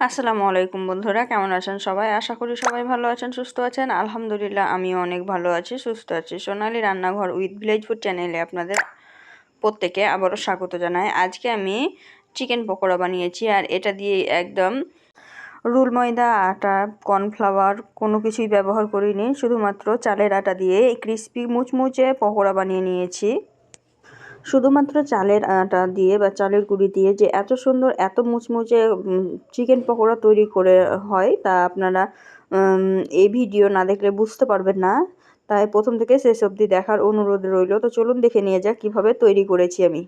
আসসালামু আলাইকুম বন্ধুরা, কেমন আছেন সবাই? আশা করি সবাই ভালো আছেন, সুস্থ আছেন। আলহামদুলিল্লাহ আমিও অনেক ভালো আছি, সুস্থ আছি। সোনালী রান্নাঘর উইথ ভিলেজ ফুড চ্যানেলে আপনাদের প্রত্যেকে আবারও স্বাগত জানাই। আজকে আমি চিকেন পকোড়া বানিয়েছি, আর এটা দিয়ে একদম রুল ময়দা, আটা, কর্নফ্লাওয়ার কোনো কিছুই ব্যবহার করিনি, শুধুমাত্র চালের আটা দিয়ে ক্রিস্পি মুচমুচে পকোড়া বানিয়ে নিয়েছি। শুধুমাত্র চালের আটা দিয়ে বা চালের গুঁড়ি দিয়ে যে এত সুন্দর, এত মুচমুচে চিকেন পকোড়া তৈরি করে হয়, তা আপনারা এই ভিডিও না দেখলে বুঝতে পারবেন না। তাই প্রথম থেকে শেষ অবধি দেখার অনুরোধ রইল। তো চলুন দেখে নিয়ে যাক কীভাবে তৈরি করেছি আমি।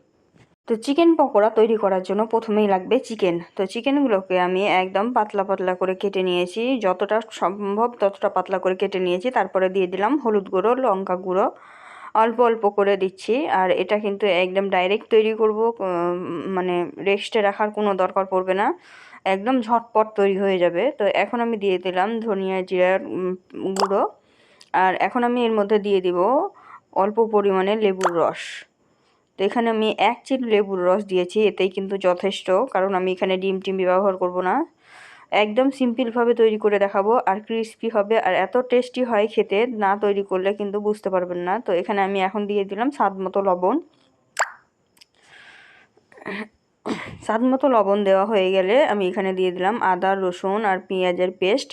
তো চিকেন পকোড়া তৈরি করার জন্য প্রথমেই লাগবে চিকেন। তো চিকেনগুলোকে আমি একদম পাতলা পাতলা করে কেটে নিয়েছি, যতটা সম্ভব ততটা পাতলা করে কেটে নিয়েছি। তারপরে দিয়ে দিলাম হলুদ গুঁড়ো, লঙ্কা গুঁড়ো, অল্প অল্প করে দিচ্ছি। আর এটা কিন্তু একদম ডাইরেক্ট তৈরি করব, মানে রেস্টে রাখার কোনো দরকার পড়বে না, একদম ঝটপট তৈরি হয়ে যাবে। তো এখন আমি দিয়ে দিলাম ধনিয়া জিরার গুঁড়ো, আর এখন আমি এর মধ্যে দিয়ে দিব অল্প পরিমাণে লেবুর রস। তো এখানে আমি 1 চিমটি লেবুর রস দিয়েছি, এতেই কিন্তু যথেষ্ট, কারণ আমি এখানে ডিম ব্যবহার করব না। একদম সিম্পলভাবে তৈরি করে দেখাবো, আর ক্রিস্পি হবে, আর এত টেস্টি হয় খেতে, না তৈরি করলে কিন্তু বুঝতে পারবেন না। তো এখানে আমি এখন দিয়ে দিলাম স্বাদ মতো লবণ। স্বাদ মতো লবণ দেওয়া হয়ে গেলে আমি এখানে দিয়ে দিলাম আদা, রসুন আর পেঁয়াজের পেস্ট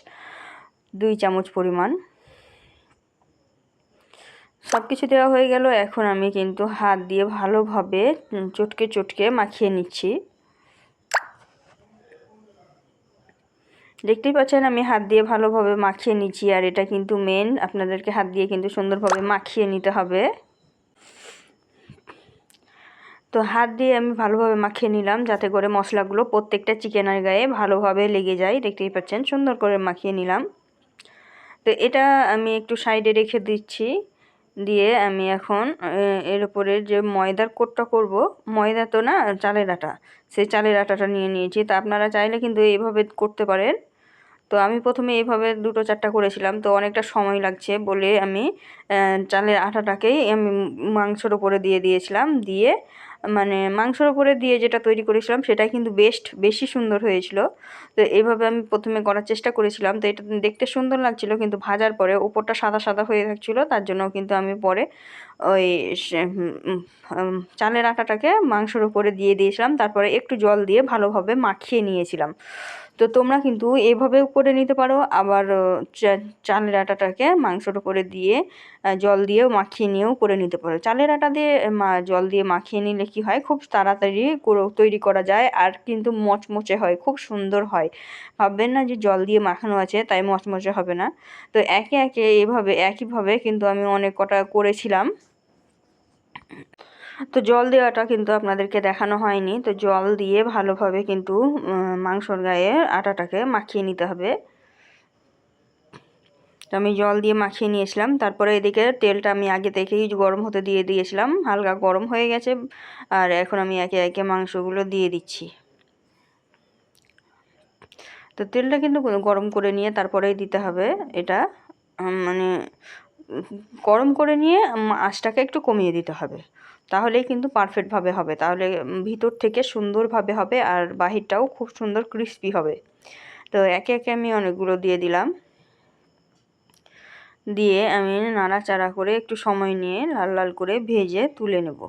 2 চামচ পরিমাণ। সব কিছু দেওয়া হয়ে গেল। এখন আমি কিন্তু হাত দিয়ে ভালোভাবে চটকে চটকে মাখিয়ে নিচ্ছি। দেখতেই পাচ্ছেন আমি হাত দিয়ে ভালোভাবে মাখিয়ে নিচ্ছি, আর এটা কিন্তু মেন, আপনাদেরকে হাত দিয়ে কিন্তু সুন্দরভাবে মাখিয়ে নিতে হবে। তো হাত দিয়ে আমি ভালোভাবে মাখিয়ে নিলাম, যাতে করে মশলাগুলো প্রত্যেকটা চিকেনের গায়ে ভালোভাবে লেগে যায়। দেখতেই পাচ্ছেন সুন্দর করে মাখিয়ে নিলাম। তো এটা আমি একটু সাইডে রেখে দিচ্ছি। দিয়ে আমি এখন এর উপরে যে ময়দার কোটটা করব, ময়দা তো না, চালের আটা, সেই চালের আটাটা নিয়ে নিয়েছি। তা আপনারা চাইলে কিন্তু এইভাবে করতে পারেন। তো আমি প্রথমে এইভাবে 2-4টা করেছিলাম, তো অনেকটা সময় লাগছে বলে আমি চালের আটাটাকেই আমি মাংসের ওপরে দিয়ে দিয়েছিলাম। দিয়ে মানে মাংসের ওপরে দিয়ে যেটা তৈরি করেছিলাম সেটা কিন্তু বেশি সুন্দর হয়েছিল। তো এইভাবে আমি প্রথমে করার চেষ্টা করেছিলাম। তো এটা দেখতে সুন্দর লাগছিল, কিন্তু ভাজার পরে উপরটা সাদা সাদা হয়ে থাকছিলো, তার জন্য কিন্তু আমি পরে ওই চালের আটাটাকে মাংসের উপরে দিয়ে দিয়েছিলাম। তারপরে একটু জল দিয়ে ভালোভাবে মাখিয়ে নিয়েছিলাম। তো তোমরা কিন্তু এইভাবেও করে নিতে পারো, আবার চালের আটাটাকে মাংসের উপরে দিয়ে জল দিয়েও মাখিয়ে নিয়েও করে নিতে পারো। চালের আটা দিয়ে জল দিয়ে মাখিয়ে নিলে কি হয়, খুব তাড়াতাড়ি তৈরি করা যায়, আর কিন্তু মচমচে হয়, খুব সুন্দর হয়। ভাববেন না যে জল দিয়ে মাখানো আছে তাই মচমচে হবে না। তো একে একে একইভাবে কিন্তু আমি অনেক কটা করেছিলাম। তো জল দেওয়াটা কিন্তু আপনাদেরকে দেখানো হয়নি। তো জল দিয়ে ভালোভাবে কিন্তু মাংসর গায়ে আটাটাকে মাখিয়ে নিতে হবে। তো আমি জল দিয়ে মাখিয়ে নিয়েছিলাম। তারপরে এদিকে তেলটা আমি আগে থেকেই গরম হতে দিয়ে দিয়েছিলাম, হালকা গরম হয়ে গেছে। আর এখন আমি একে একে মাংসগুলো দিয়ে দিচ্ছি। তো তেলটা কিন্তু গরম করে নিয়ে তারপরেই দিতে হবে এটা, মানে গরম করে নিয়ে আঁচটাকে একটু কমিয়ে দিতে হবে, তাহলেই কিন্তু পারফেক্টভাবে হবে। তাহলে ভিতর থেকে সুন্দরভাবে হবে, আর বাহিরটাও খুব সুন্দর ক্রিস্পি হবে। তো একে একে আমি অনেকগুলো দিয়ে দিলাম। দিয়ে আমি নাড়াচাড়া করে একটু সময় নিয়ে লাল লাল করে ভেজে তুলে নেব।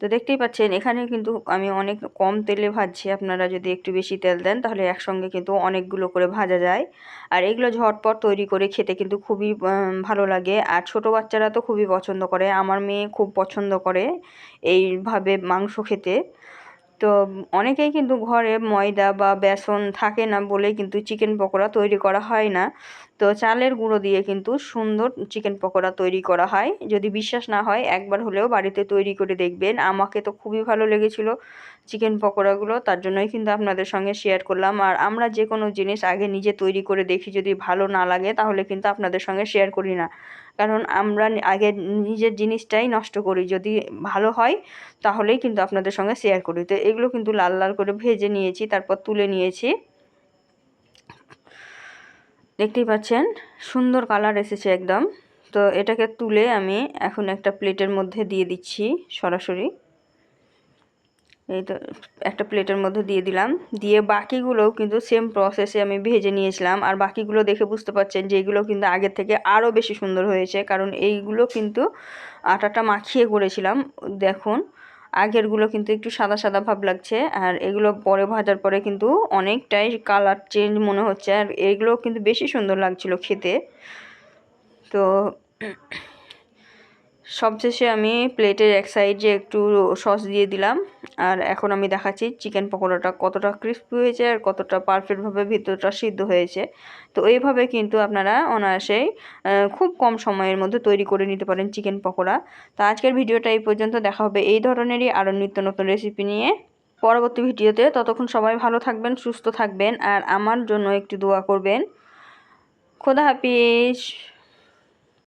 তো দেখতেই পাচ্ছেন এখানে কিন্তু আমি অনেক কম তেলে ভাজছি। আপনারা যদি একটু বেশি তেল দেন তাহলে একসঙ্গে কিন্তু অনেকগুলো করে ভাজা যায়। আর এগুলো ঝটপট তৈরি করে খেতে কিন্তু খুবই ভালো লাগে, আর ছোটো বাচ্চারা তো খুবই পছন্দ করে। আমার মেয়ে খুব পছন্দ করে এইভাবে মাংস খেতে। তো অনেকেই কিন্তু ঘরে ময়দা বা বেসন থাকে না বলেই কিন্তু চিকেন পকোড়া তৈরি করা হয় না। তো চালের গুঁড়ো দিয়ে কিন্তু সুন্দর চিকেন পকোড়া তৈরি করা হয়। যদি বিশ্বাস না হয় একবার হলেও বাড়িতে তৈরি করে দেখবেন। আমাকে তো খুবই ভালো লেগেছিল চিকেন পকোড়াগুলো, তার জন্যই কিন্তু আপনাদের সঙ্গে শেয়ার করলাম। আর আমরা যে কোনো জিনিস আগে নিজে তৈরি করে দেখি, যদি ভালো না লাগে তাহলে কিন্তু আপনাদের সঙ্গে শেয়ার করি না, কারণ আমরা আগে নিজের জিনিসটাই নষ্ট করি। যদি ভালো হয় তাহলেই কিন্তু আপনাদের সঙ্গে শেয়ার করি। তো এগুলো কিন্তু লাল লাল করে ভেজে নিয়েছি, তারপর তুলে নিয়েছি। দেখতেই পাচ্ছেন সুন্দর কালার এসেছে একদম। তো এটাকে তুলে আমি এখন একটা প্লেটের মধ্যে দিয়ে দিচ্ছি সরাসরি। এই তো একটা প্লেটের মধ্যে দিয়ে দিলাম, দিয়ে বাকিগুলোও কিন্তু সেম প্রসেসে আমি ভেজে নিয়েছিলাম। আর বাকিগুলো দেখে বুঝতে পারছেন যে এগুলো কিন্তু আগের থেকে আরও বেশি সুন্দর হয়েছে, কারণ এইগুলো কিন্তু আটাটা মাখিয়ে করেছিলাম। দেখুন আগেরগুলো কিন্তু একটু সাদা সাদা ভাব লাগছে, আর এগুলো পরে ভাজার পরে কিন্তু অনেকটাই কালার চেঞ্জ মনে হচ্ছে, আর এগুলো কিন্তু বেশি সুন্দর লাগছিল খেতে। তো সবশেষে আমি প্লেটের এক সাইডে একটু সস দিয়ে দিলাম। আর এখন আমি দেখাচ্ছি চিকেন পকোড়াটা কতটা ক্রিস্পি হয়েছে আর কতটা পারফেক্টভাবে ভিতরটা সিদ্ধ হয়েছে। তো এইভাবে কিন্তু আপনারা অনায়াসেই খুব কম সময়ের মধ্যে তৈরি করে নিতে পারেন চিকেন পকোড়া। তো আজকের ভিডিওটা এই পর্যন্ত, দেখা হবে এই ধরনেরই আরও নিত্য নতুন রেসিপি নিয়ে পরবর্তী ভিডিওতে। ততক্ষণ সবাই ভালো থাকবেন, সুস্থ থাকবেন, আর আমার জন্য একটু দোয়া করবেন। খোদা হাফিজ।